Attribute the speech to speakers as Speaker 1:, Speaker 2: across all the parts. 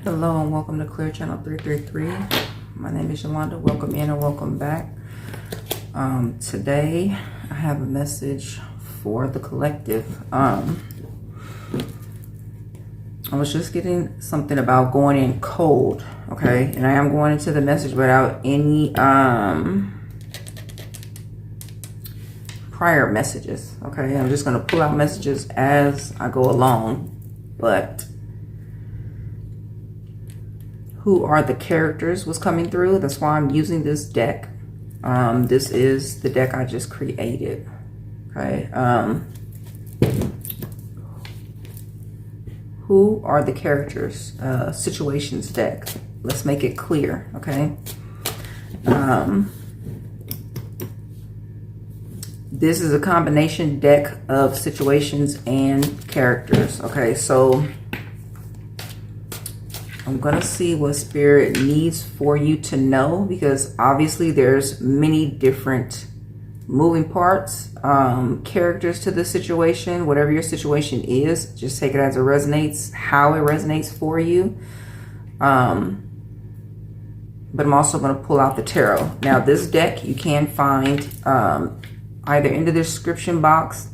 Speaker 1: Hello and welcome to Clear Channel 333. My name is Yolanda. Welcome in and welcome back. Today I have a message for the collective. I was just getting something about going in cold, okay? And I am going into the message without any prior messages, okay? I'm just going to pull out messages as I go along, but who are the characters was coming through. That's why I'm using this deck. This is the deck I just created, okay? Who are the characters? Situations deck. Let's make it clear, okay? This is a combination deck of situations and characters, okay? So I'm going to see what Spirit needs for you to know, because obviously there's many different moving parts, characters to the situation. Whatever your situation is, just take it as it resonates, how it resonates for you. But I'm also going to pull out the tarot. Now, this deck you can find either in the description box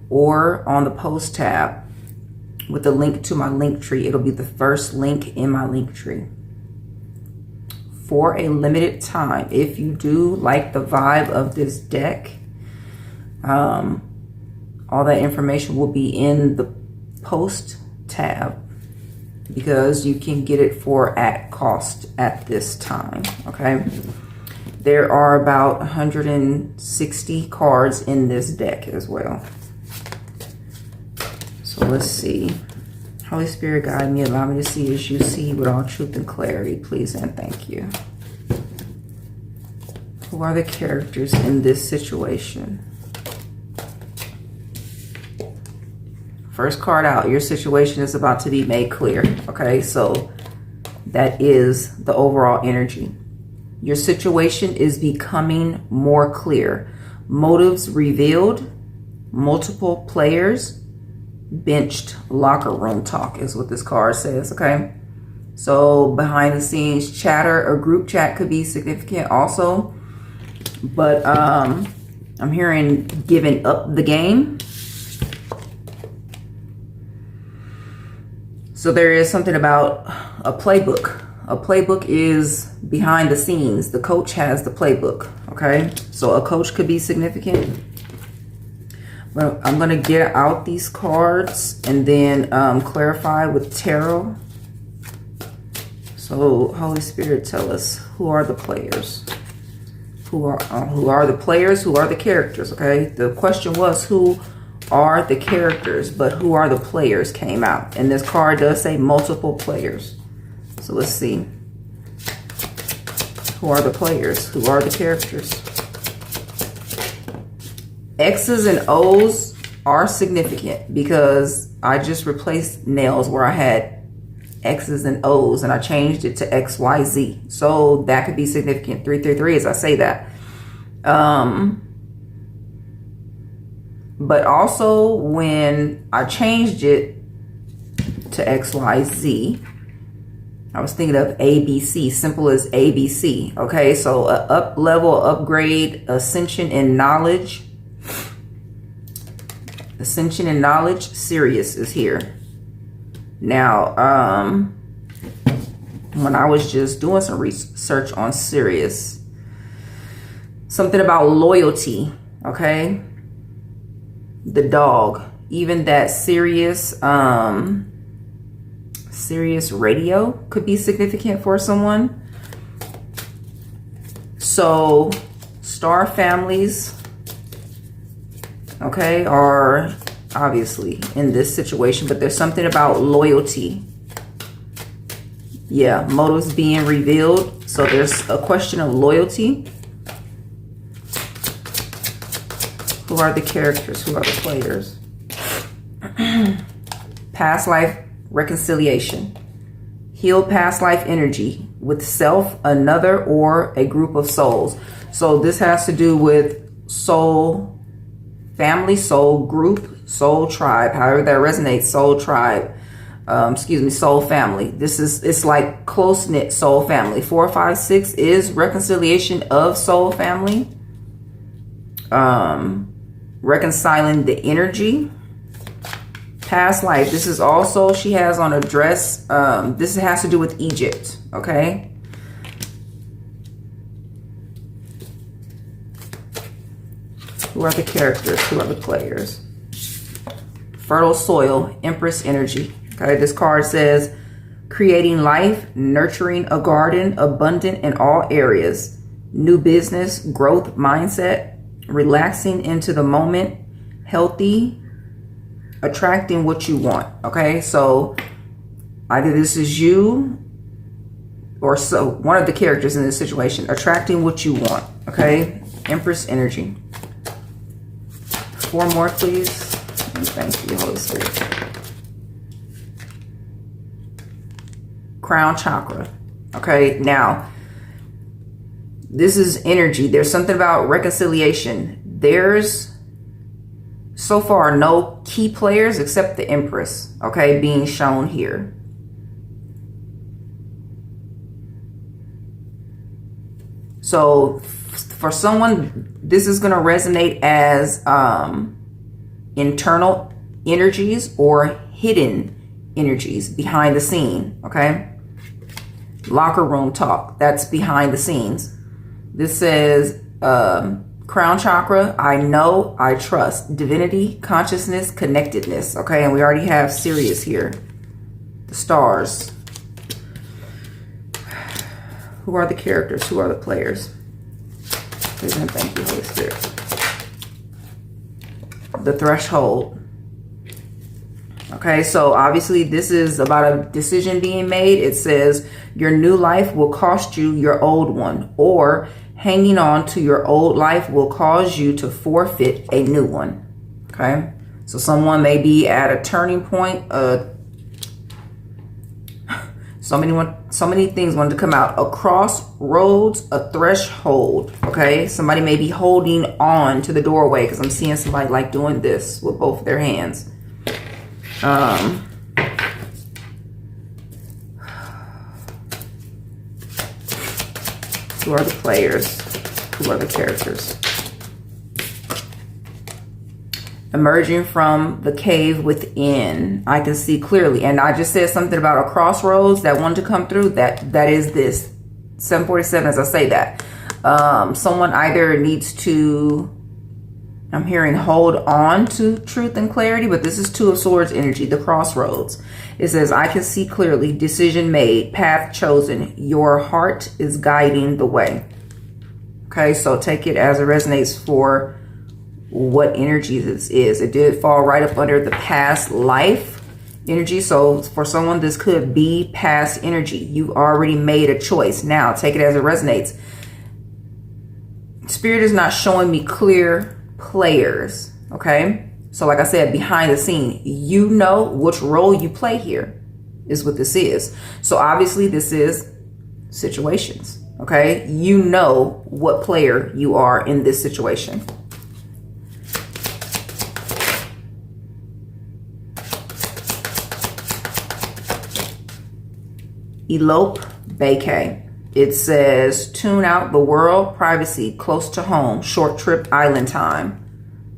Speaker 1: or on the post tab with a link to my link tree. It'll be the first link in my link tree. For a limited time, if you do like the vibe of this deck, all that information will be in the post tab, because you can get it for at cost at this time, okay? There are about 160 cards in this deck as well. So let's see. Holy Spirit, guide me, allow me to see as you see with all truth and clarity, please and thank you. Who are the characters in this situation? First card out, your situation is about to be made clear, okay? So that is the overall energy. Your situation is becoming more clear. Motives revealed, multiple players, benched, locker room talk is what this card says, okay? So behind the scenes chatter or group chat could be significant also. But I'm hearing giving up the game. So there is something about a playbook. A playbook is behind the scenes. The coach has the playbook, okay? So a coach could be significant. Well, I'm going to get out these cards and then clarify with tarot. So, Holy Spirit, tell us, who are the players? Who are the players? Who are the characters? Okay, the question was who are the characters, but who are the players came out. And this card does say multiple players. So let's see. Who are the players? Who are the characters? X's and O's are significant because I just replaced nails where I had X's and O's and I changed it to XYZ. So that could be significant. 333 as I say that. But also when I changed it to XYZ, I was thinking of ABC, simple as ABC. Okay, so a up level, upgrade, ascension in knowledge. Ascension and knowledge, Sirius is here. Now, when I was just doing some research on Sirius, something about loyalty, okay? The dog, even that Sirius, Sirius radio could be significant for someone. So, star families, okay, are obviously in this situation, but there's something about loyalty. Yeah, motives being revealed. So there's a question of loyalty. Who are the characters? Who are the players? Past life reconciliation. Heal past life energy with self, another, or a group of souls. So this has to do with soul, family, soul, group, soul, tribe, however that resonates, soul, tribe. excuse me, soul family. It's like close-knit soul family. 4, 5, 6 is reconciliation of soul family. Reconciling the energy. Past life. This is also, she has on a dress. This has to do with Egypt. Okay. Who are the characters? Who are the players? Fertile soil, Empress energy. Okay, this card says creating life, nurturing a garden, abundant in all areas, new business, growth mindset, relaxing into the moment, healthy, attracting what you want. Okay, so either this is you or so one of the characters in this situation, attracting what you want. Okay, Empress energy. 4 more, please. And thank you, Holy Spirit. Crown chakra. Okay, now this is energy. There's something about reconciliation. There's so far no key players except the Empress, okay, being shown here. So for someone, this is going to resonate as internal energies or hidden energies behind the scene, okay? Locker room talk, that's behind the scenes. This says crown chakra, I know, I trust, divinity, consciousness, connectedness, okay? And we already have Sirius here. The stars. Who are the characters? Who are the players? Please and thank you, Holy Spirit. The threshold. Okay, so obviously this is about a decision being made. It says your new life will cost you your old one, or hanging on to your old life will cause you to forfeit a new one. Okay, so someone may be at a turning point. So many things wanted to come out. A crossroads, a threshold. Okay, somebody may be holding on to the doorway, because I'm seeing somebody like doing this with both of their hands. Who are the players? Who are the characters? Emerging from the cave within, I can see clearly. And I just said something about a crossroads that wanted to come through. That is this 747 as I say that. Someone either needs to, I'm hearing, hold on to truth and clarity, but this is 2 of Swords energy, the crossroads. It says, I can see clearly, decision made, path chosen. Your heart is guiding the way. Okay, so take it as it resonates for what energy this is. It did fall right up under the past life energy. So for someone, this could be past energy. You've already made a choice. Now take it as it resonates. Spirit is not showing me clear players. Okay, so like I said, behind the scene, you know which role you play here is what this is. So obviously this is situations. Okay, you know what player you are in this situation. Elope, vacay. It says tune out the world, privacy, close to home, short trip, island time.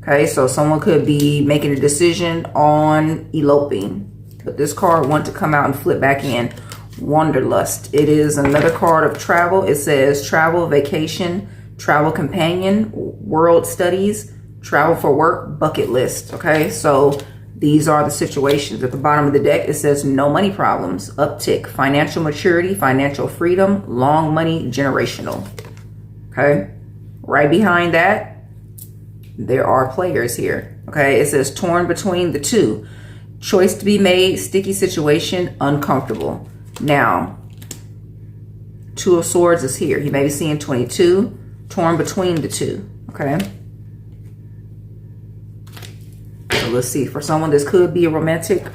Speaker 1: Okay, so someone could be making a decision on eloping. But this card wanted to come out and flip back in. Wanderlust. It is another card of travel. It says travel, vacation, travel companion, world studies, travel for work, bucket list. Okay, so these are the situations. At the bottom of the deck, it says no money problems, uptick, financial maturity, financial freedom, long money, generational. Okay, right behind that, there are players here. Okay, it says torn between the 2. Choice to be made, sticky situation, uncomfortable. Now, 2 of Swords is here. You may be seeing 22, torn between the 2. Okay. So let's see. For someone, this could be a romantic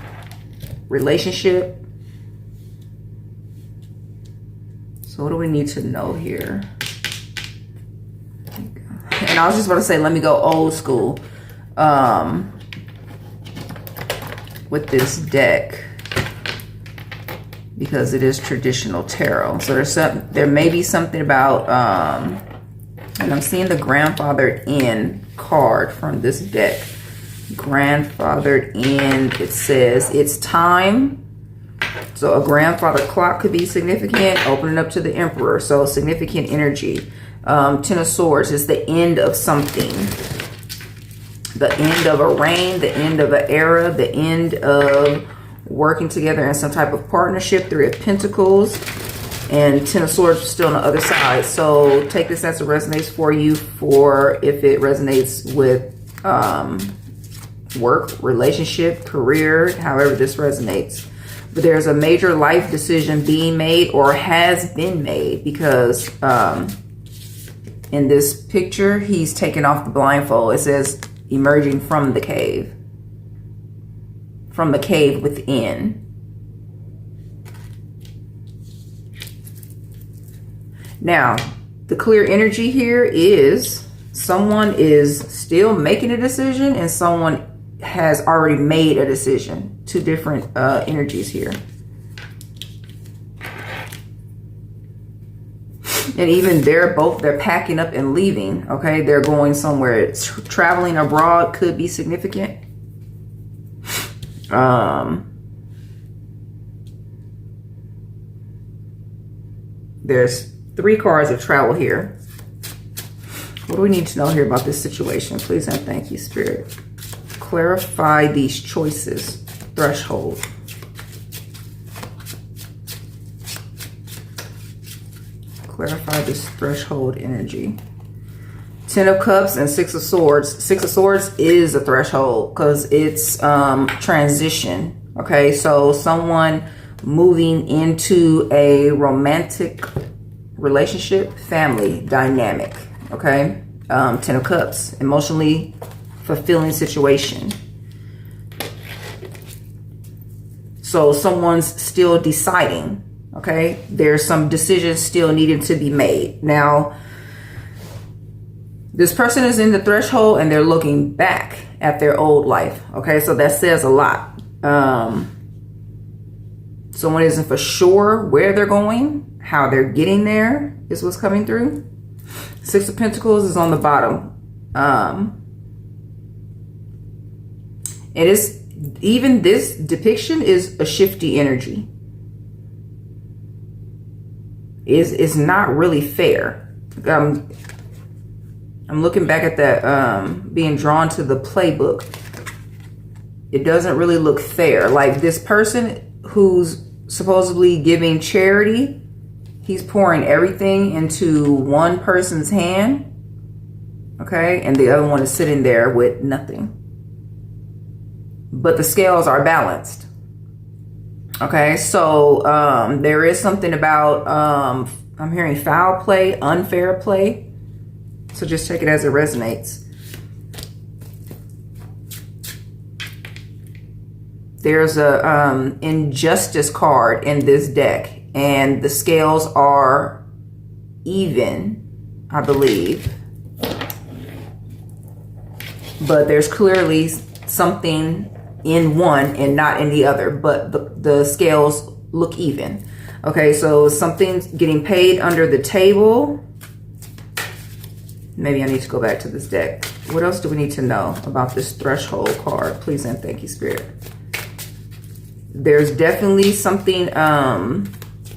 Speaker 1: relationship. So what do we need to know here? And I was just about to say, let me go old school with this deck. because it is traditional tarot. So there may be something about, and I'm seeing the grandfathered in card from this deck. Grandfathered in, it says it's time. So a grandfather clock could be significant, opening up to the Emperor. So significant energy. Ten of Swords is the end of something. The end of a reign, the end of an era, the end of working together in some type of partnership. Three of Pentacles and Ten of Swords still on the other side. So take this as it resonates for you, for if it resonates with work, relationship, career, however this resonates. But there's a major life decision being made or has been made, because in this picture, he's taken off the blindfold. It says emerging from the cave. From the cave within. Now, the clear energy here is someone is still making a decision and someone has already made a decision. Two different energies here. And even they're packing up and leaving. Okay, they're going somewhere. Traveling abroad could be significant. There's 3 cards of travel here. What do we need to know here about this situation? Please and thank you, Spirit. Clarify these choices. Threshold. Clarify this threshold energy. 10 of Cups and 6 of Swords. 6 of Swords is a threshold because it's transition. Okay, so someone moving into a romantic relationship, family dynamic. Okay, 10 of Cups, emotionally fulfilling situation. So someone's still deciding. Okay, there's some decisions still needing to be made. Now, this person is in the threshold and they're looking back at their old life. Okay, so that says a lot. Someone isn't for sure where they're going, how they're getting there is what's coming through. 6 of Pentacles is on the bottom. It is, even this depiction is a shifty energy. Is not really fair. I'm looking back at that, being drawn to the playbook. It doesn't really look fair. Like this person who's supposedly giving charity, he's pouring everything into one person's hand. Okay, and the other one is sitting there with nothing. But the scales are balanced. Okay, so there is something about, I'm hearing foul play, unfair play. So just take it as it resonates. There's a injustice card in this deck. And the scales are even, I believe. But there's clearly something in one and not in the other, but the scales look even. Okay, so something's getting paid under the table. Maybe I need to go back to this deck. What else do we need to know about this threshold card? Please and thank you, Spirit. There's definitely something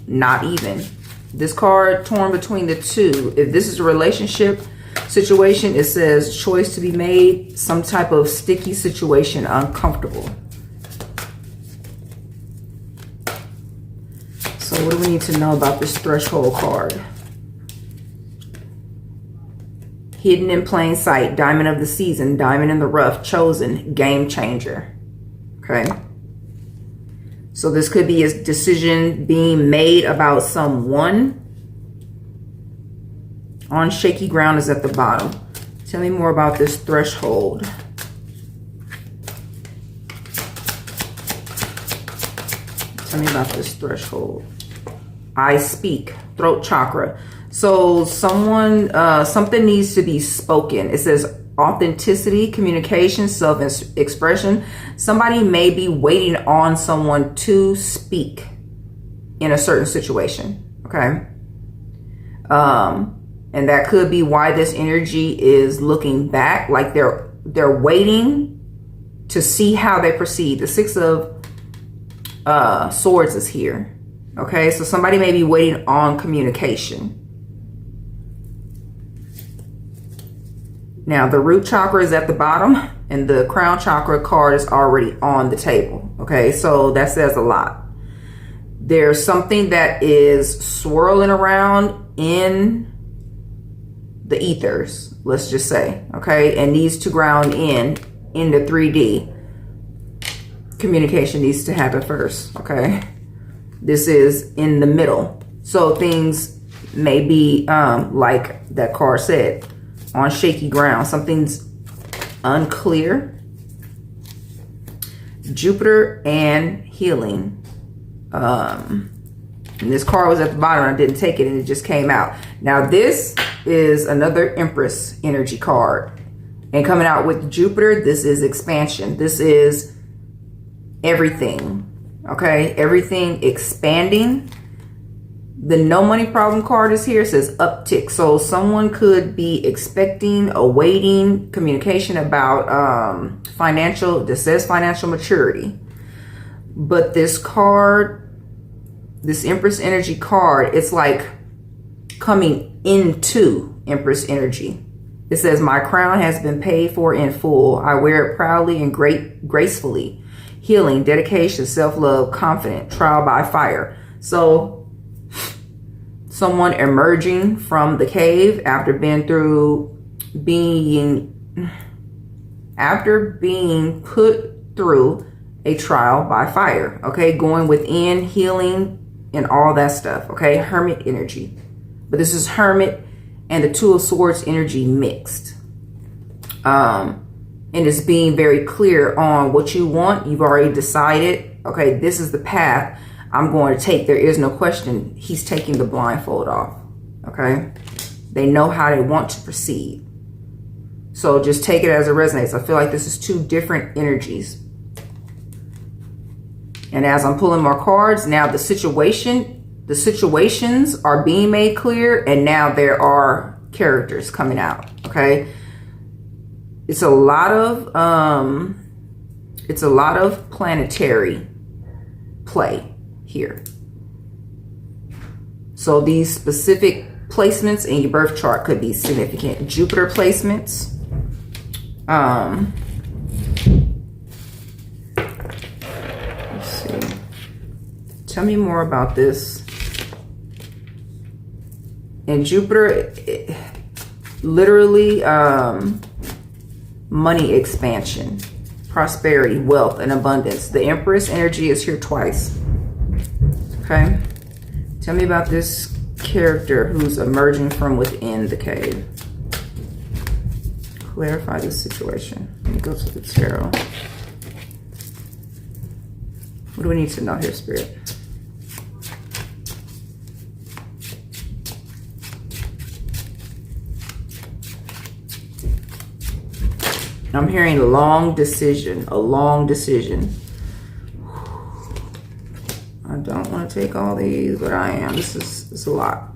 Speaker 1: not even. This card torn between the two. If this is a relationship situation, it says choice to be made, some type of sticky situation, uncomfortable. So what do we need to know about this threshold card? Hidden in plain sight, diamond of the season, diamond in the rough, chosen, game changer. Okay. So this could be a decision being made about someone. On shaky ground is at the bottom. Tell me more about this threshold. Tell me about this threshold. I speak, throat chakra. So someone, something needs to be spoken. It says authenticity, communication, self-expression. Somebody may be waiting on someone to speak. in a certain situation. Okay. And that could be why this energy is looking back, like they're waiting to see how they proceed. The Six of Swords is here. Okay, so somebody may be waiting on communication. Now, the root chakra is at the bottom and the crown chakra card is already on the table. Okay, so that says a lot. There's something that is swirling around in the ethers, let's just say, okay, and needs to ground in the 3D. Communication needs to happen first, okay? This is in the middle. So things may be, like that card said, on shaky ground. Something's unclear. Jupiter and healing. And this card was at the bottom. I didn't take it and it just came out. Now this is another Empress energy card. And coming out with Jupiter, this is expansion. This is everything. Okay, everything expanding. The no money problem card is here. It says uptick. So someone could be expecting, awaiting communication about financial, this says financial maturity. But this card, this Empress energy card, it's like coming into Empress energy. It says, my crown has been paid for in full. I wear it proudly and gracefully. Healing, dedication, self-love, confident, trial by fire. So someone emerging from the cave after being put through a trial by fire. Okay, going within, healing, and all that stuff. Okay, Hermit energy. But this is Hermit and the Two of Swords energy mixed. And it's being very clear on what you want. You've already decided, okay, this is the path I'm going to take. There is no question. He's taking the blindfold off. Okay, they know how they want to proceed. So just take it as it resonates. I feel like this is two different energies. And as I'm pulling more cards, now the situations are being made clear, and now there are characters coming out. Okay, it's a lot of planetary play here. So these specific placements in your birth chart could be significant. Jupiter placements. Let's see. Tell me more about this. And Jupiter, literally, money expansion, prosperity, wealth, and abundance. The Empress energy is here twice. Okay. Tell me about this character who's emerging from within the cave. Clarify this situation. Let me go to the tarot. What do we need to know here, Spirit? I'm hearing a long decision, a long decision. I don't want to take all these, but I am. This is a lot.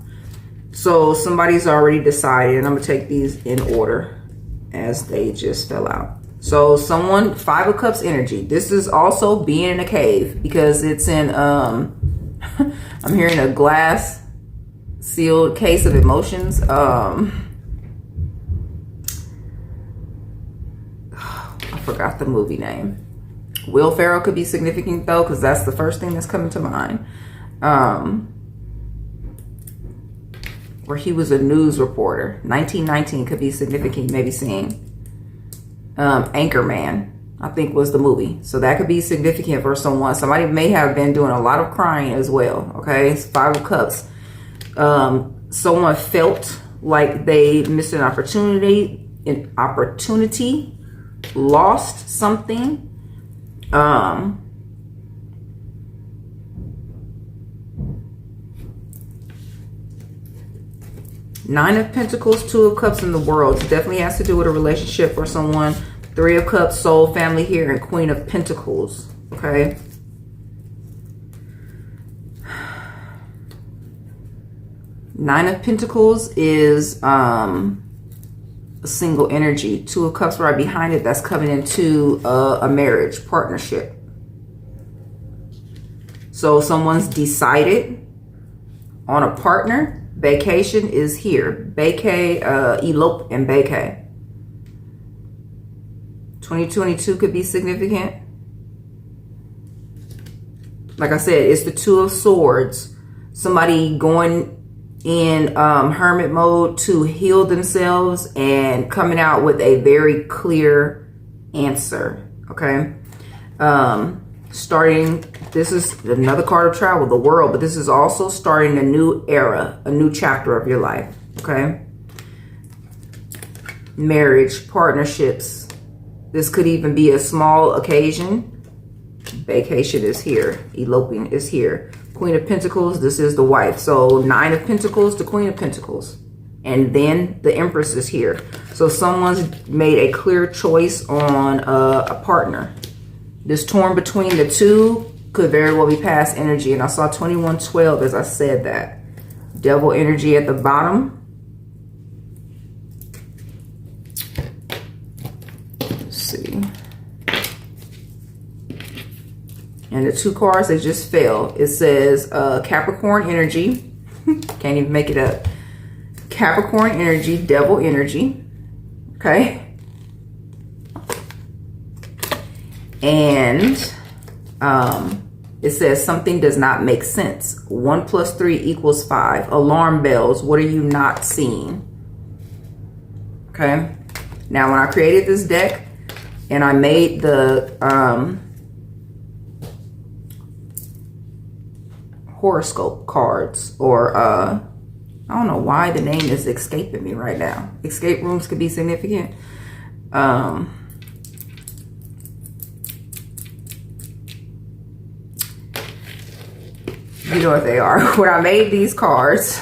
Speaker 1: So somebody's already decided, and I'm going to take these in order as they just fell out. So someone, Five of Cups energy. This is also being in a cave because it's in, I'm hearing a glass sealed case of emotions. I forgot the movie name. Will Ferrell could be significant though, because that's the first thing that's coming to mind. Where he was a news reporter. 1919 could be significant, maybe seeing. Anchorman, I think, was the movie. So that could be significant for someone. Somebody may have been doing a lot of crying as well. Okay, it's Five of Cups. Someone felt like they missed an opportunity, lost something. Nine of Pentacles, Two of Cups in the World. It definitely has to do with a relationship for someone. Three of Cups, soul, family here, and Queen of Pentacles. Okay. Nine of Pentacles is a single energy. Two of Cups right behind it. That's coming into a marriage, partnership. So someone's decided on a partner. Vacation is here. Vacay, elope and vacay. 2022 could be significant. Like I said, it's the Two of Swords. Somebody going in hermit mode to heal themselves and coming out with a very clear answer. Okay. Starting, this is another card of travel, the World, but this is also starting a new era, a new chapter of your life. Okay. Marriage, partnerships. This could even be a small occasion. Vacation is here. Eloping is here. Queen of Pentacles, this is the wife. So Nine of Pentacles to Queen of Pentacles. And then the Empress is here. So someone's made a clear choice on a partner. This torn between the two could very well be past energy. And I saw 2112 as I said that. Devil energy at the bottom. Let's see. And the two cards that just fell, it says Capricorn energy. Can't even make it up. Capricorn energy, devil energy. Okay. And it says something does not make sense. 1 + 3 = 5. Alarm bells. What are you not seeing? Okay. Now, when I created this deck and I made the horoscope cards, or I don't know why the name is escaping me right now. Escape rooms could be significant. You know what they are. When I made these cards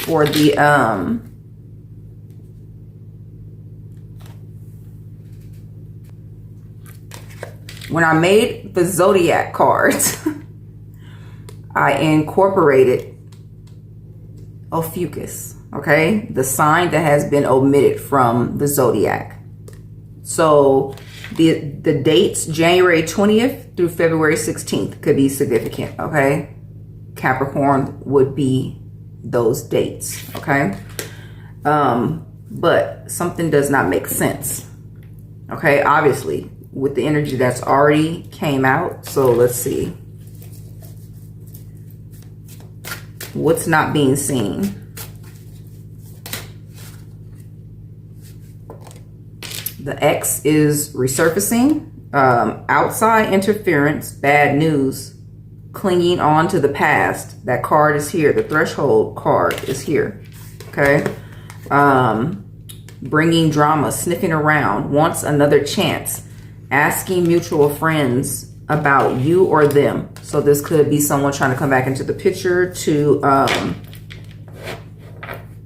Speaker 1: for the when I made the zodiac cards, I incorporated Ophiuchus, okay? The sign that has been omitted from the zodiac. So the dates, January 20th through February 16th, could be significant, okay? Capricorn would be those dates, okay? But something does not make sense, okay? Obviously, with the energy that's already came out. So let's see. What's not being seen? The X is resurfacing. Outside interference, bad news, clinging on to the past. That card is here. The threshold card is here. Okay. Bringing drama, sniffing around, wants another chance, asking mutual friends about you or them. So this could be someone trying to come back into the picture to,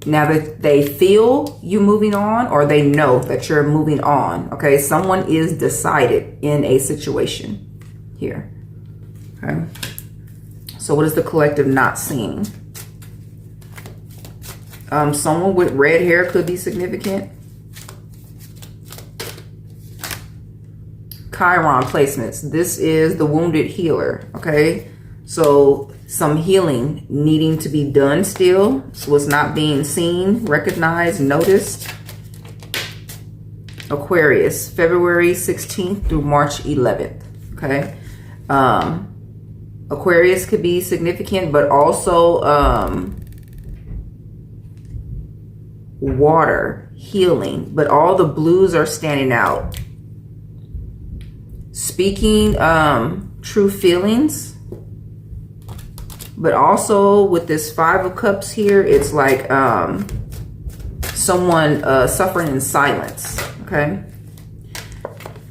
Speaker 1: now that they feel you moving on, or they know that you're moving on. Okay, someone is decided in a situation here. Okay, so what is the collective not seeing? Someone with red hair could be significant. Chiron placements. This is the wounded healer. Okay, so some healing needing to be done still. So what's not being seen, recognized, noticed. Aquarius, February 16th through March 11th. Okay, Aquarius could be significant, but also water, healing, but all the blues are standing out. Speaking true feelings, but also with this 5 of Cups here, it's like someone suffering in silence. Okay,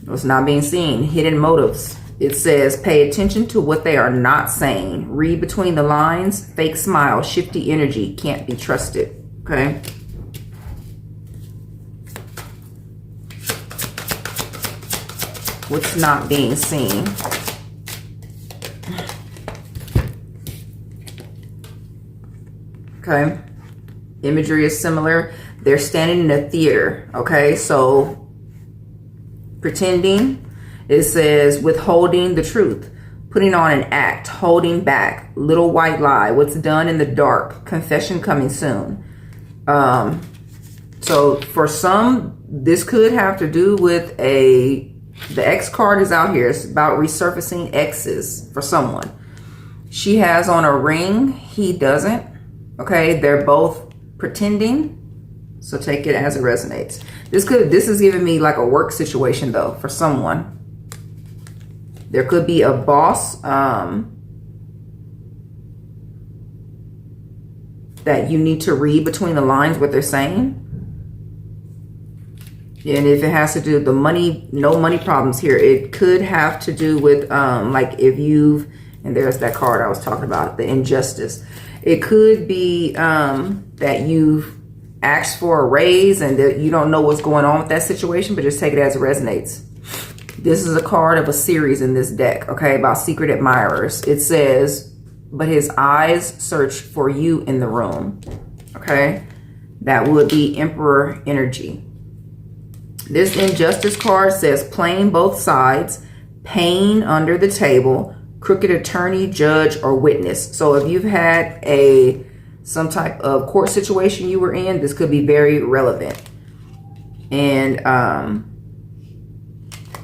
Speaker 1: what's not being seen, hidden motives. It says pay attention to what they are not saying, read between the lines, fake smile, shifty energy, can't be trusted. Okay, what's not being seen? Okay. Imagery is similar. They're standing in a theater. Okay. So pretending, it says withholding the truth, putting on an act, holding back, little white lie, what's done in the dark, confession coming soon. So for some, this could have to do with the X card is out here. It's about resurfacing exes for someone. She has on a ring. He doesn't. Okay. They're both pretending. So take it as it resonates. This is giving me like a work situation though for someone. There could be a boss that you need to read between the lines what they're saying. And if it has to do with the money, no money problems here. It could have to do with like if you've, and there's that card I was talking about, the injustice. It could be that you've asked for a raise and that you don't know what's going on with that situation, but just take it as it resonates. This is a card of a series in this deck, okay, about secret admirers. It says, but his eyes search for you in the room, okay? That would be Emperor energy. This injustice card says playing both sides, pain under the table, crooked attorney, judge, or witness. So if you've had some type of court situation you were in, this could be very relevant. And,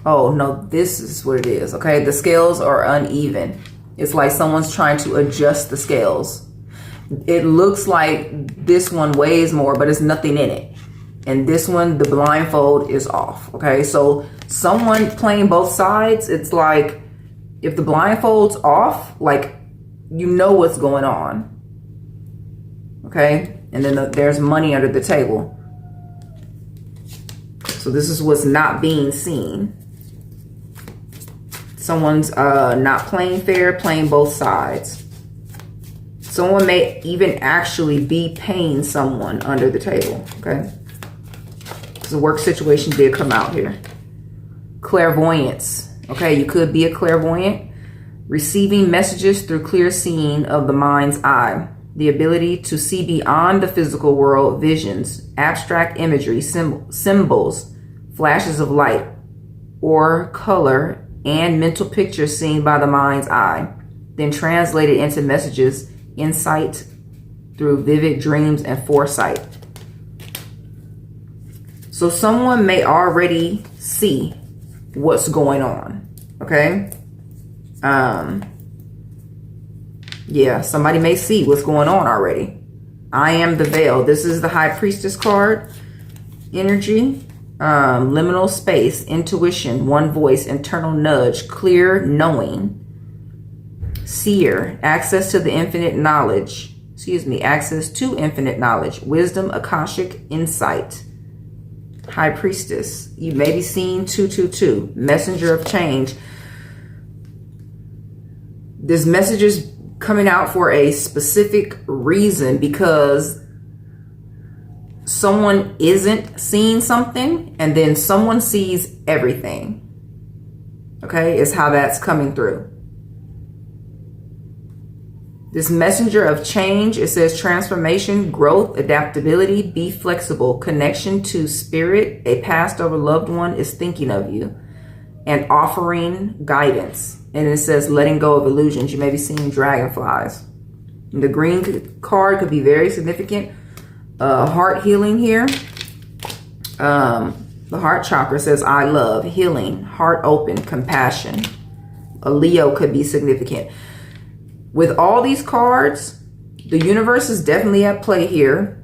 Speaker 1: oh no, this is what it is, okay? The scales are uneven. It's like someone's trying to adjust the scales. It looks like this one weighs more, but there's nothing in it. And this one, the blindfold is off, okay? So someone playing both sides, it's like if the blindfold's off, like you know what's going on, okay? And then there's money under the table. So this is what's not being seen. Someone's not playing fair, playing both sides. Someone may even actually be paying someone under the table, okay? The work situation did come out here. Clairvoyance. Okay, you could be a clairvoyant. Receiving messages through clear seeing of the mind's eye. The ability to see beyond the physical world, visions, abstract imagery, symbols, flashes of light or color, and mental pictures seen by the mind's eye. Then translated into messages, insight through vivid dreams and foresight. So someone may already see what's going on, okay? Yeah, somebody may see what's going on already. I am the veil. This is the High Priestess card. Energy, liminal space, intuition, one voice, internal nudge, clear knowing, seer, access to the infinite knowledge. Access to infinite knowledge, wisdom, Akashic insight. High Priestess. You may be seeing 222. Messenger of change. This message is coming out for a specific reason because someone isn't seeing something and then someone sees everything. Okay, is how that's coming through. This messenger of change, it says transformation, growth, adaptability, be flexible, connection to spirit, a passed over loved one is thinking of you, and offering guidance. And it says letting go of illusions. You may be seeing dragonflies. And the green card could be very significant. Heart healing here. The heart chakra says I love, healing, heart open, compassion. A Leo could be significant. With all these cards, the universe is definitely at play here,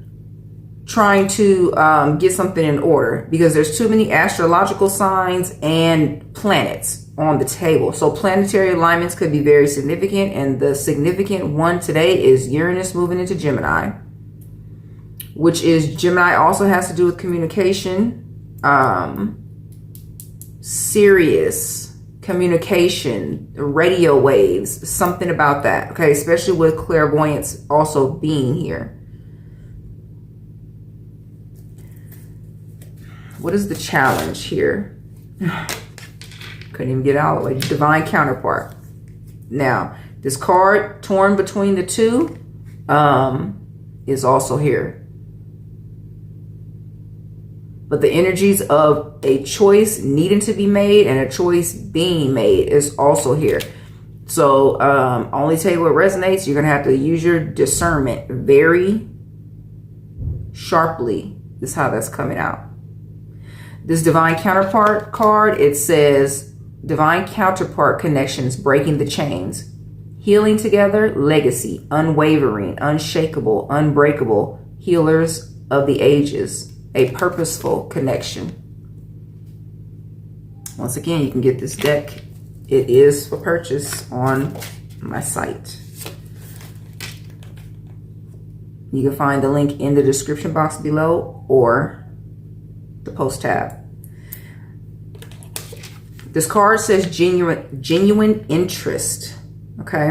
Speaker 1: trying to get something in order because there's too many astrological signs and planets on the table. So planetary alignments could be very significant. And the significant one today is Uranus moving into Gemini, which is Gemini also has to do with communication, serious communication, radio waves, something about that, okay? Especially with clairvoyance also being here. What is the challenge here? Couldn't even get out of the way. Divine counterpart. Now, this card, torn between the two, is also here. But the energies of a choice needing to be made and a choice being made is also here. So only tell you what resonates. You're going to have to use your discernment very sharply. This is how that's coming out. This divine counterpart card, it says divine counterpart connections, breaking the chains, healing together, legacy, unwavering, unshakable, unbreakable, healers of the ages, a purposeful connection. Once again, you can get this deck. It is for purchase on my site. You can find the link in the description box below or the post tab. This card says genuine interest. Okay.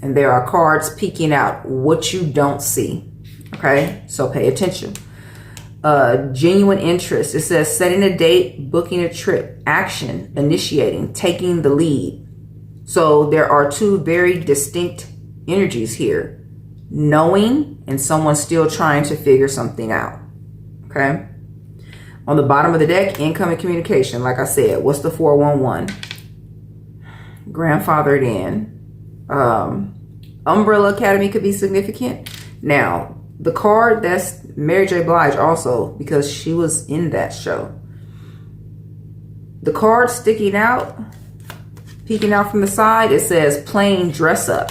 Speaker 1: And there are cards peeking out what you don't see. Okay. So pay attention. Genuine interest. It says setting a date, booking a trip, action, initiating, taking the lead. So there are two very distinct energies here. Knowing and someone still trying to figure something out. Okay. On the bottom of the deck, incoming communication. Like I said, what's the 411? Grandfathered in. Umbrella Academy could be significant. Now, the card, that's Mary J. Blige also, because she was in that show. The card sticking out, peeking out from the side, it says plain dress up.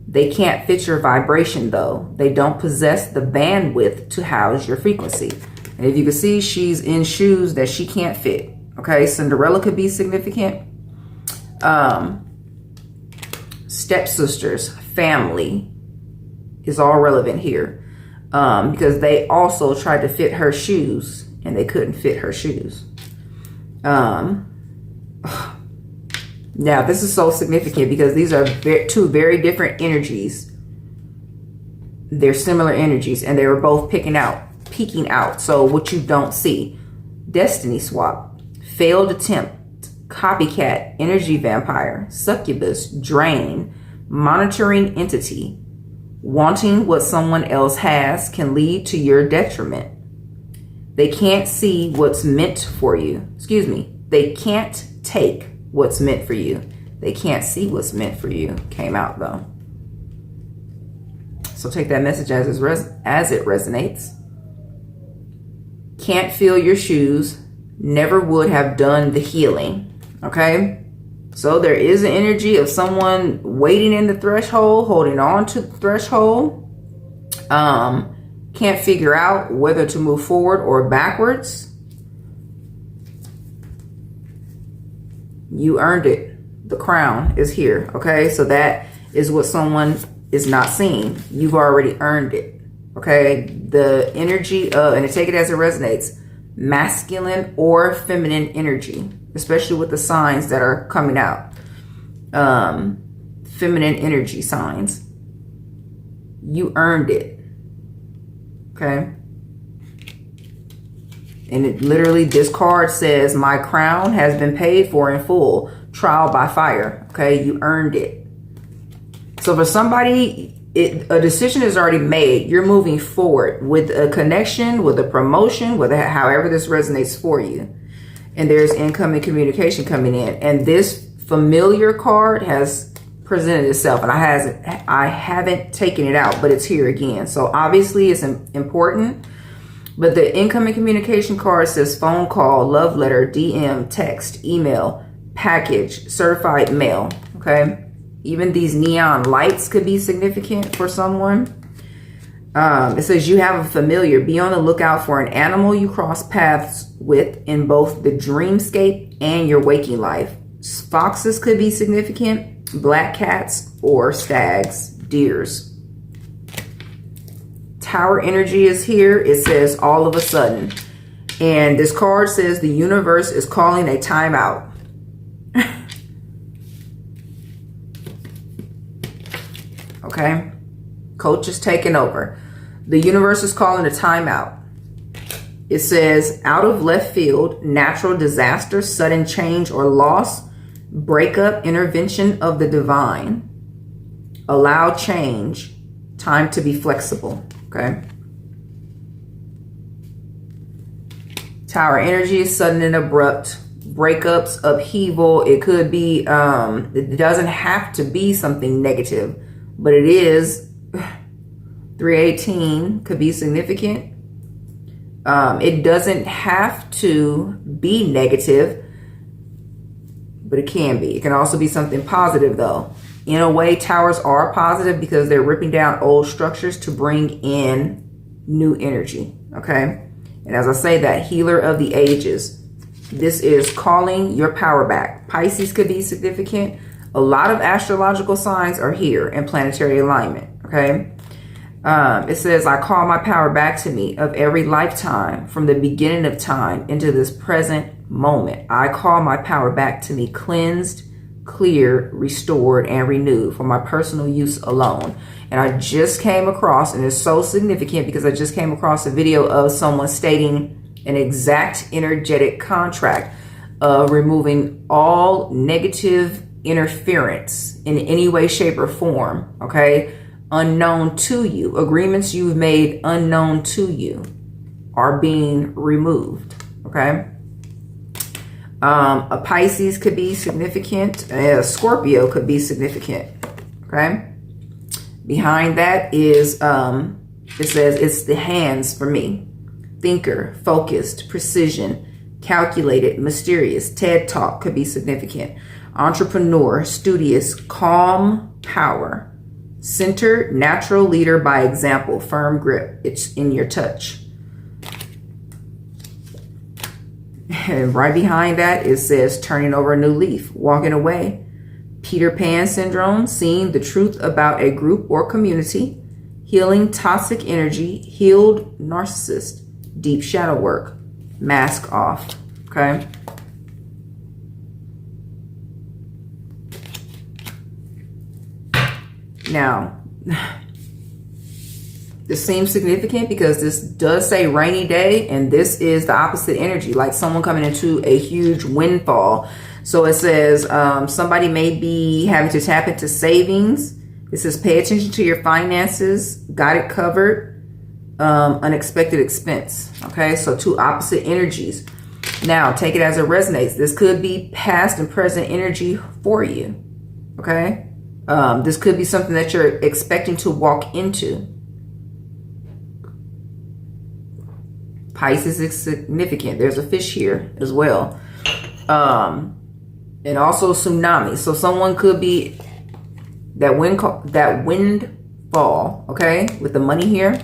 Speaker 1: They can't fit your vibration though. They don't possess the bandwidth to house your frequency. And if you can see, she's in shoes that she can't fit. Okay, Cinderella could be significant. Stepsisters, family is all relevant here. Because they also tried to fit her shoes and they couldn't fit her shoes. Now, this is so significant because these are two very different energies. They're similar energies and they were both peeking out. So what you don't see. Destiny swap, failed attempt, copycat, energy vampire, succubus, drain, monitoring entity. Wanting what someone else has can lead to your detriment. They can't see what's meant for you. Excuse me. They can't take what's meant for you. They can't see what's meant for you. Came out though. So take that message as it resonates. Can't feel your shoes. Never would have done the healing. Okay. So there is an energy of someone waiting in the threshold, holding on to the threshold. Can't figure out whether to move forward or backwards. You earned it. The crown is here. Okay, so that is what someone is not seeing. You've already earned it. Okay, the energy of, and take it as it resonates, masculine or feminine energy, especially with the signs that are coming out. Feminine energy signs. You earned it. Okay. And it literally, this card says, my crown has been paid for in full. Trial by fire. Okay. You earned it. So for somebody, a decision is already made. You're moving forward with a connection, with a promotion, with however this resonates for you. And there's incoming communication coming in. And this familiar card has presented itself. And I haven't taken it out, but it's here again. So obviously it's important. But the incoming communication card says phone call, love letter, DM, text, email, package, certified mail. Okay. Even these neon lights could be significant for someone. It says you have a familiar. Be on the lookout for an animal you cross paths with in both the dreamscape and your waking life. Foxes could be significant. Black cats or stags, deers. Tower energy is here. It says all of a sudden. And this card says the universe is calling a timeout. Okay. Coach is taking over. The universe is calling a timeout. It says out of left field, natural disaster, sudden change or loss, breakup, intervention of the divine. Allow change. Time to be flexible. Okay. Tower energy is sudden and abrupt. Breakups, upheaval. It could be, it doesn't have to be something negative, but it is. 318 could be significant. It doesn't have to be negative, but it can be. It can also be something positive, though. In a way, towers are positive because they're ripping down old structures to bring in new energy. Okay. And as I say that, healer of the ages. This is calling your power back. Pisces could be significant. A lot of astrological signs are here in planetary alignment. Okay. It says, I call my power back to me of every lifetime from the beginning of time into this present moment. I call my power back to me cleansed, clear, restored, and renewed for my personal use alone. And I just came across, and it's so significant because I just came across a video of someone stating an exact energetic contract of removing all negative interference in any way, shape, or form. Okay. Unknown to you. Agreements you've made unknown to you are being removed. Okay. A Pisces could be significant. A Scorpio could be significant. Okay. Behind that is, it says it's the hands for me. Thinker, focused, precision, calculated, mysterious. TED Talk could be significant. Entrepreneur, studious, calm, power. Centered, natural leader by example, firm grip. It's in your touch. And right behind that, it says turning over a new leaf, walking away. Peter Pan syndrome, seeing the truth about a group or community. Healing toxic energy, healed narcissist. Deep shadow work, mask off. Okay. Now, this seems significant because this does say rainy day, and this is the opposite energy, like someone coming into a huge windfall. So it says somebody may be having to tap into savings. It says pay attention to your finances, got it covered, unexpected expense. Okay, so two opposite energies. Now, take it as it resonates. This could be past and present energy for you. Okay. This could be something that you're expecting to walk into. Pisces is significant. There's a fish here as well. And also tsunami. So someone could be that windfall, okay, with the money here.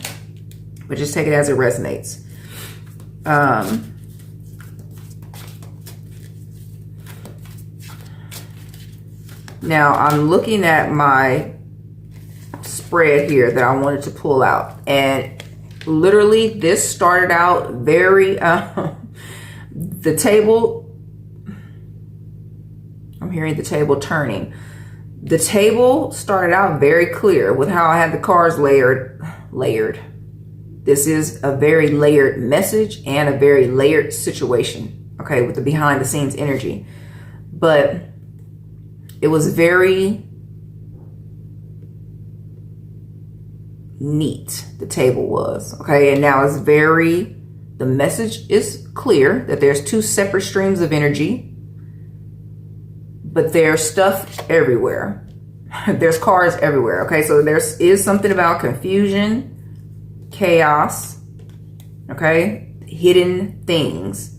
Speaker 1: But just take it as it resonates. Now, I'm looking at my spread here that I wanted to pull out. And literally, this started out very, the table, I'm hearing the table turning. The table started out very clear with how I had the cards layered. This is a very layered message and a very layered situation, okay, with the behind the scenes energy. But it was very neat, the table was, okay? And now it's very, the message is clear that there's two separate streams of energy, but there's stuff everywhere. There's cards everywhere, okay? So there is something about confusion, chaos, okay? Hidden things.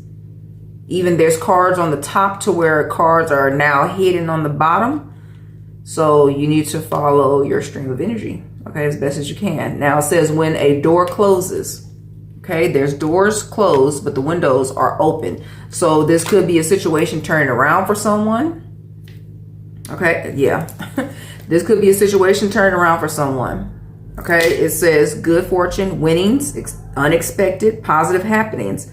Speaker 1: Even there's cards on the top to where cards are now hidden on the bottom. So you need to follow your stream of energy, okay, as best as you can. Now it says when a door closes, okay, there's doors closed, but the windows are open. So this could be a situation turning around for someone. Okay, yeah. This could be a situation turning around for someone. Okay, it says good fortune, winnings, unexpected, positive happenings,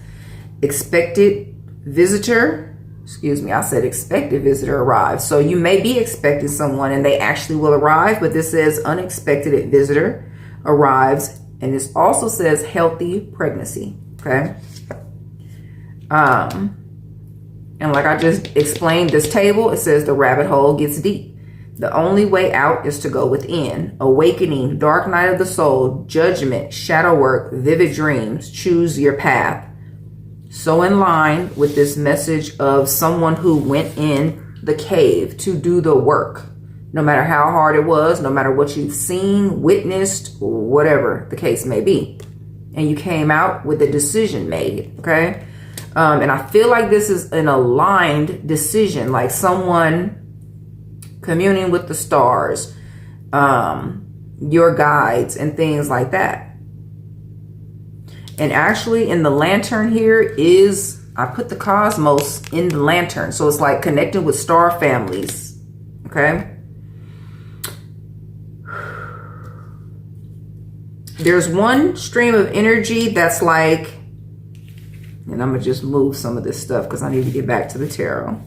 Speaker 1: expected visitor, excuse me, I said expected visitor arrives. So you may be expecting someone and they actually will arrive, but this says unexpected visitor arrives, and this also says healthy pregnancy. Okay. And like I just explained, this table, it says the rabbit hole gets deep. The only way out is to go within. Awakening, dark night of the soul, judgment, shadow work, vivid dreams. Choose your path. So in line with this message of someone who went in the cave to do the work. No matter how hard it was, no matter what you've seen, witnessed, whatever the case may be. And you came out with a decision made, okay? And I feel like this is an aligned decision, like someone communing with the stars, your guides and things like that. And actually in the lantern here is, I put the cosmos in the lantern. So it's like connecting with star families, okay? There's one stream of energy that's like, and I'm going to just move some of this stuff because I need to get back to the tarot.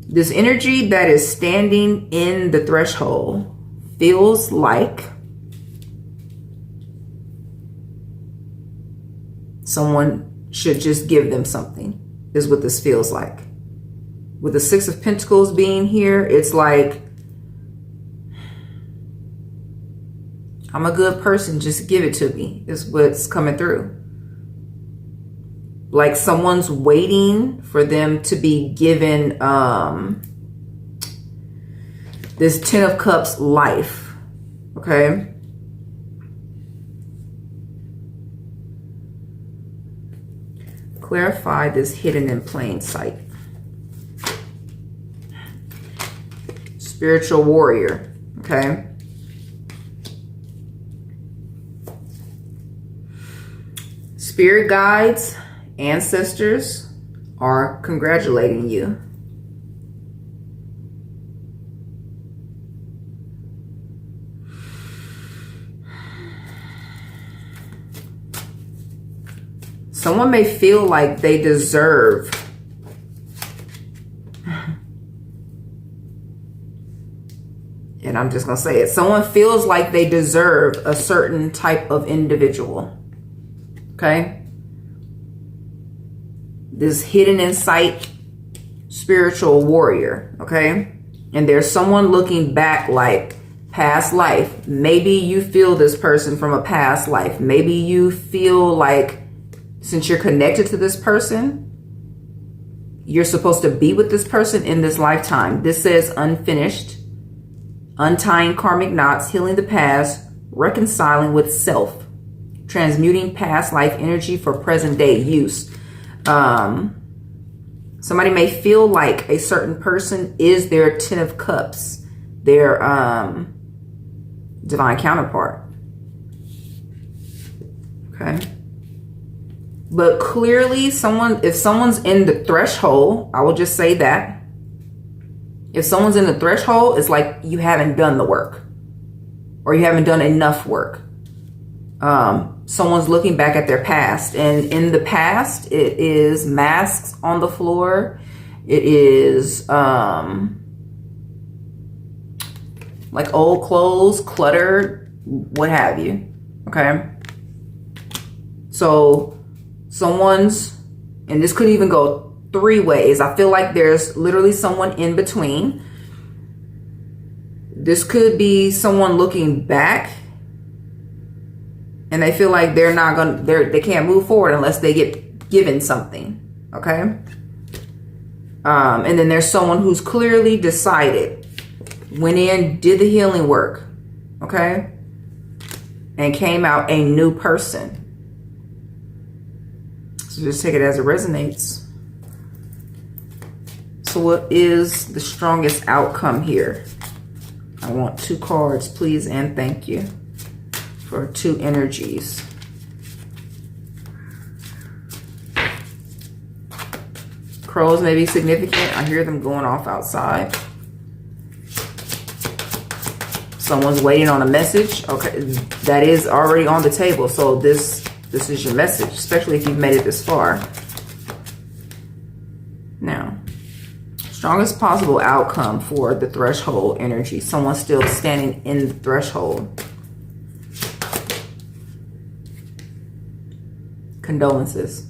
Speaker 1: This energy that is standing in the threshold feels like someone should just give them something, is what this feels like. With the Six of Pentacles being here, it's like, I'm a good person, just give it to me, is what's coming through. Like someone's waiting for them to be given this Ten of Cups life, okay? Clarify this hidden in plain sight. Spiritual warrior, okay? Spirit guides, ancestors are congratulating you. Someone may feel like they deserve and I'm just going to say it. Someone feels like they deserve a certain type of individual. Okay? This hidden in sight spiritual warrior. Okay? And there's someone looking back like past life. Maybe you feel this person from a past life. Maybe you feel like since you're connected to this person, you're supposed to be with this person in this lifetime. This says unfinished, untying karmic knots, healing the past, reconciling with self, transmuting past life energy for present day use. Somebody may feel like a certain person is their Ten of Cups, their divine counterpart. Okay. But clearly if someone's in the threshold, I will just say that. If someone's in the threshold, it's like you haven't done the work or you haven't done enough work. Someone's looking back at their past, and in the past, it is masks on the floor. It is like old clothes, cluttered, what have you. Okay. So someone's, and this could even go three ways. I feel like there's literally someone in between. This could be someone looking back and they feel like they're not gonna, they can't move forward unless they get given something. Okay. And then there's someone who's clearly decided, went in, did the healing work. Okay. And came out a new person. So just take it as it resonates. So what is the strongest outcome here? I want 2 cards, please, and thank you for 2 energies. Crows may be significant. I hear them going off outside. Someone's waiting on a message. Okay, that is already on the table. So this is your message, especially if you've made it this far. Now, strongest possible outcome for the threshold energy. Someone still standing in the threshold. Condolences.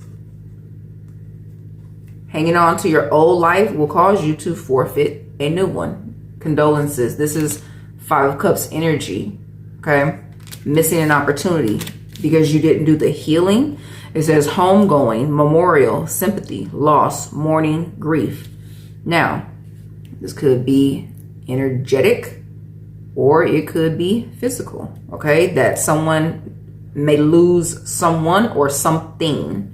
Speaker 1: Hanging on to your old life will cause you to forfeit a new one. condolences. This is Five of Cups energy, okay? Missing an opportunity because you didn't do the healing. It says homegoing, memorial, sympathy, loss, mourning, grief. Now, this could be energetic or it could be physical, okay? That someone may lose someone or something,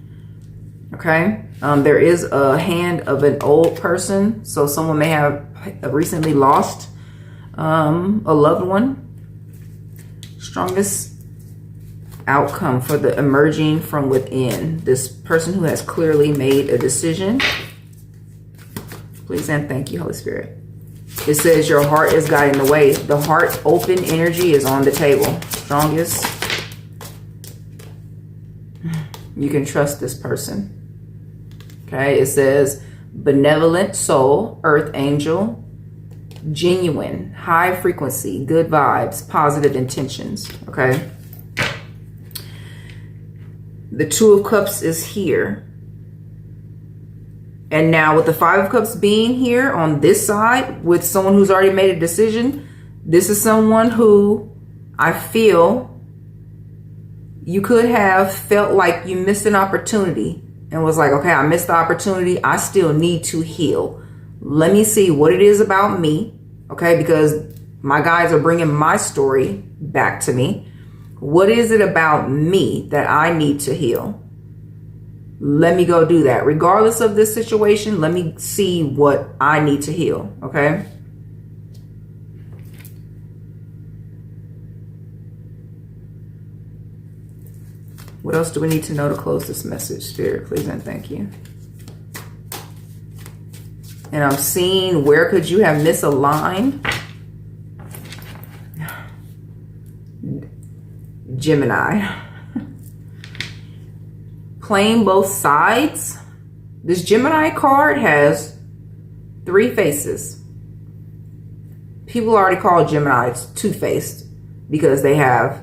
Speaker 1: okay? There is a hand of an old person, so someone may have recently lost a loved one. Strongest outcome for the emerging from within. This person who has clearly made a decision. Please and thank you, Holy Spirit. It says your heart is guiding the way. The heart open energy is on the table. Strongest. You can trust this person. Okay, it says benevolent soul, earth angel, genuine, high frequency, good vibes, positive intentions. Okay. The Two of Cups is here. And now with the Five of Cups being here on this side with someone who's already made a decision, this is someone who I feel you could have felt like you missed an opportunity and was like, okay, I missed the opportunity. I still need to heal. Let me see what it is about me. Okay, because my guides are bringing my story back to me. What is it about me that I need to heal? Let me go do that. Regardless of this situation, let me see what I need to heal. Okay. What else do we need to know to close this message, Spirit? Please and thank you. And I'm seeing where could you have misaligned? Gemini. Playing both sides. This Gemini card has 3 faces. People already call Geminis two-faced because they have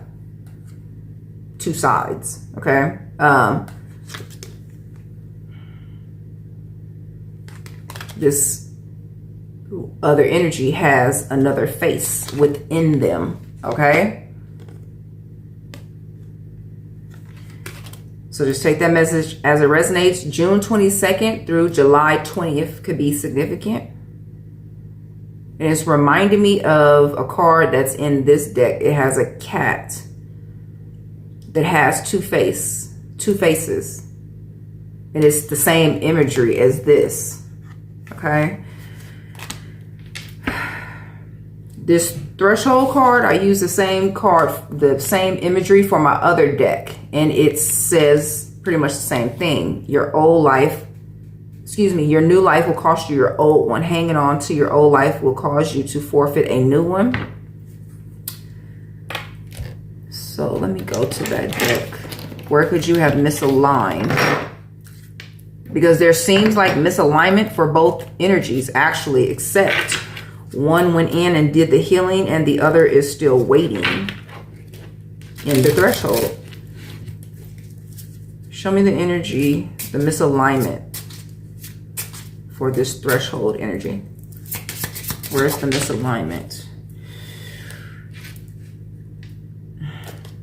Speaker 1: 2 sides. Okay. This other energy has another face within them. Okay. So just take that message as it resonates. June 22nd through July 20th could be significant. And it's reminding me of a card that's in this deck. It has a cat that has 2 faces. And it's the same imagery as this. Okay. This threshold card, I use the same card, the same imagery for my other deck. And it says pretty much the same thing. Your old life, your new life will cost you your old one. Hanging on to your old life will cause you to forfeit a new one. So let me go to that deck. Where could you have misaligned? Because there seems like misalignment for both energies, actually, except one went in and did the healing and the other is still waiting in the threshold. Show me the energy, the misalignment for this threshold energy. Where's the misalignment?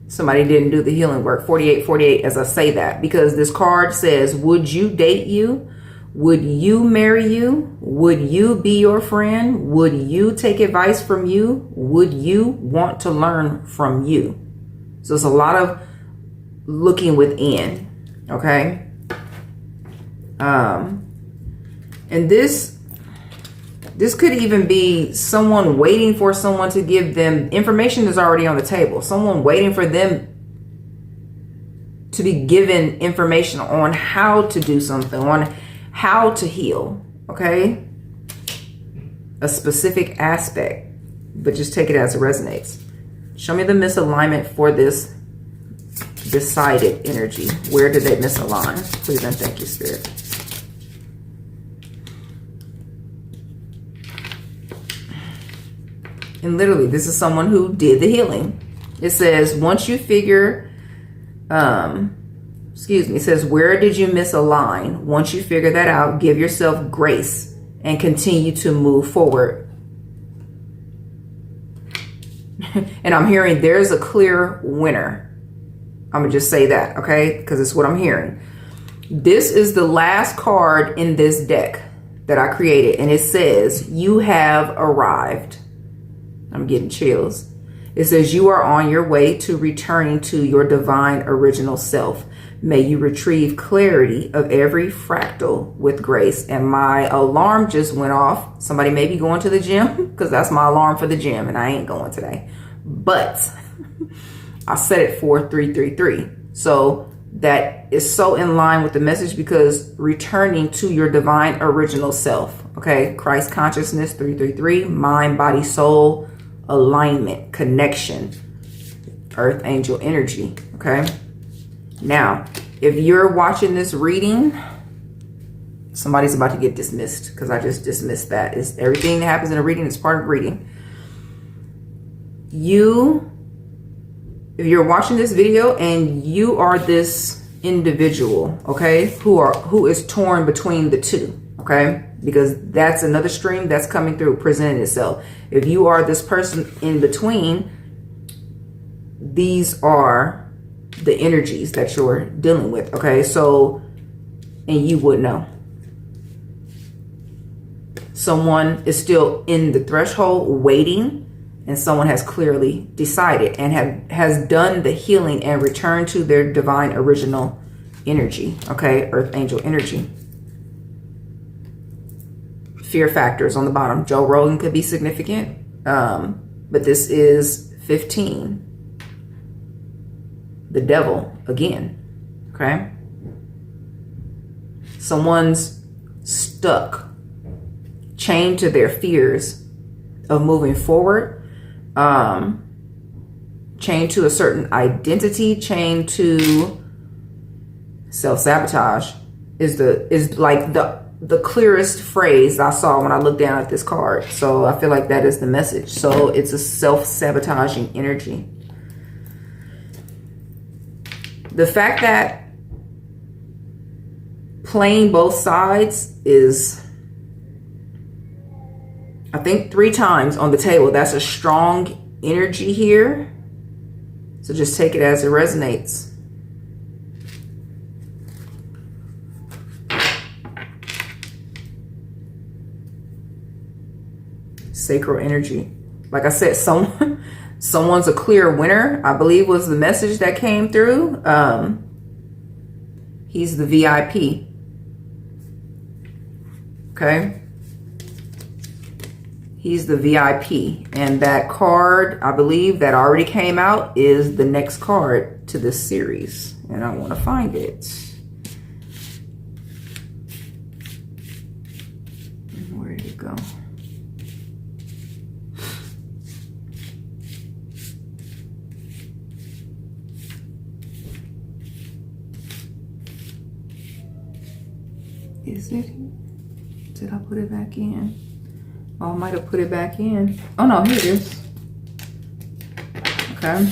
Speaker 1: Somebody didn't do the healing work. 48 as I say that, because this card says, would you date you? Would you marry you? Would you be your friend? Would you take advice from you? Would you want to learn from you? So it's a lot of looking within. Okay. And this could even be someone waiting for someone to give them information that's already on the table. Someone waiting for them to be given information on how to do something, on how to heal. Okay. A specific aspect, but just take it as it resonates. Show me the misalignment for this decided energy. Where did they misalign? Please and thank you, Spirit. And literally, this is someone who did the healing. It says, once you figure, it says, where did you misalign? Once you figure that out, give yourself grace and continue to move forward. And I'm hearing there's a clear winner. I'm going to just say that, okay? Because it's what I'm hearing. This is the last card in this deck that I created. And it says, you have arrived. I'm getting chills. It says, you are on your way to returning to your divine original self. May you retrieve clarity of every fractal with grace. And my alarm just went off. Somebody may be going to the gym because that's my alarm for the gym and I ain't going today. But I set it for 333. So that is so in line with the message because returning to your divine original self. Okay. Christ consciousness, 333, mind, body, soul, alignment, connection, earth angel energy. Okay. Now, if you're watching this reading, somebody's about to get dismissed because I just dismissed that. It's everything that happens in a reading is part of reading. If you're watching this video and you are this individual, okay, who is torn between the two, okay, because that's another stream that's coming through presenting itself. If you are this person in between, these are the energies that you're dealing with, okay? So, and you would know. Someone is still in the threshold waiting, and someone has clearly decided and has done the healing and returned to their divine original energy, okay? Earth angel energy. Fear factors on the bottom. Joe Rogan could be significant, but this is 15. The devil again, okay? Someone's stuck, chained to their fears of moving forward, chained to a certain identity, chained to self-sabotage is like the clearest phrase I saw when I looked down at this card. So I feel like that is the message. So it's a self-sabotaging energy. The fact that playing both sides is, I think, 3 times on the table. That's a strong energy here. So just take it as it resonates. Sacral energy. Like I said, someone's a clear winner, I believe was the message that came through. He's the VIP. Okay. He's the VIP. And that card, I believe, that already came out is the next card to this series. And I want to find it. Where did it go? Is it? Did I put it back in? Oh, I might have put it back in. Oh no, here it is. Okay.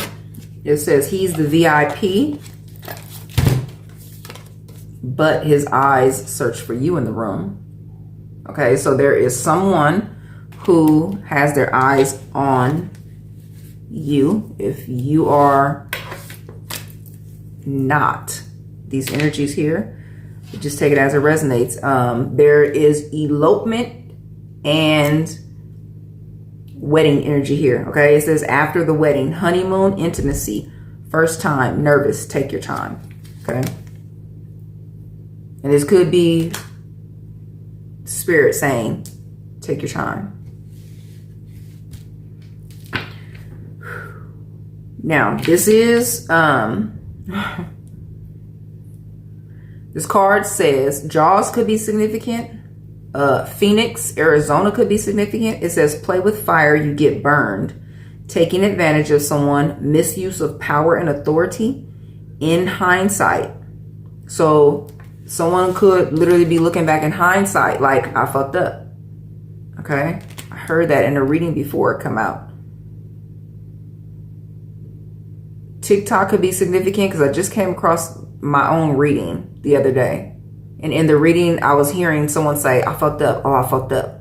Speaker 1: It says he's the VIP, but his eyes search for you in the room. Okay, so there is someone who has their eyes on you. If you are not, these energies here, just take it as it resonates. There is elopement and wedding energy here. Okay, it says after the wedding, honeymoon, intimacy, first time, nervous, take your time. Okay, and this could be spirit saying, take your time. Now, this is this card says Jaws could be significant. Phoenix, Arizona could be significant. It says play with fire, you get burned. Taking advantage of someone, misuse of power and authority in hindsight. So someone could literally be looking back in hindsight like, I fucked up. Okay, I heard that in a reading before it come out. TikTok could be significant because I just came across my own reading the other day. And in the reading, I was hearing someone say, I fucked up. Oh, I fucked up.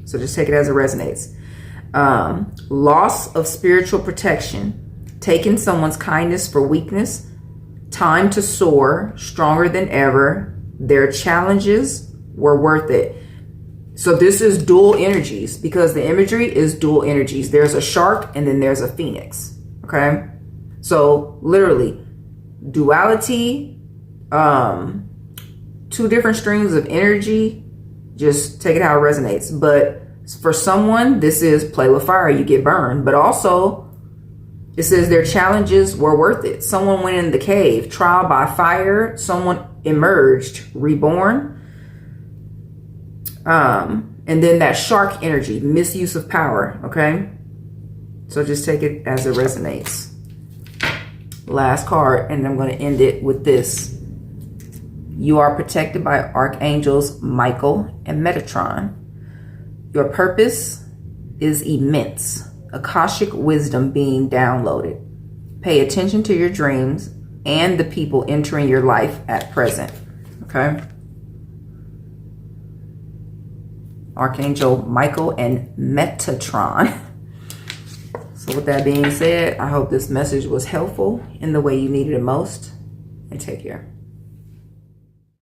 Speaker 1: So just take it as it resonates. Loss of spiritual protection, taking someone's kindness for weakness, time to soar, stronger than ever, their challenges were worth it. So this is dual energies, because the imagery is dual energies. There's a shark and then there's a phoenix. Okay. So literally duality, two different streams of energy. Just take it how it resonates. But for someone, this is play with fire, you get burned. But also it says their challenges were worth it. Someone went in the cave, trial by fire. Someone emerged, reborn. And then that shark energy, misuse of power. Okay. So just take it as it resonates. Last card, and I'm going to end it with this. You are protected by archangels Michael and Metatron. Your purpose is immense. Akashic wisdom being downloaded. Pay attention to your dreams and the people entering your life at present. Okay. Archangel Michael and Metatron. So with that being said, I hope this message was helpful in the way you needed it most. And take care.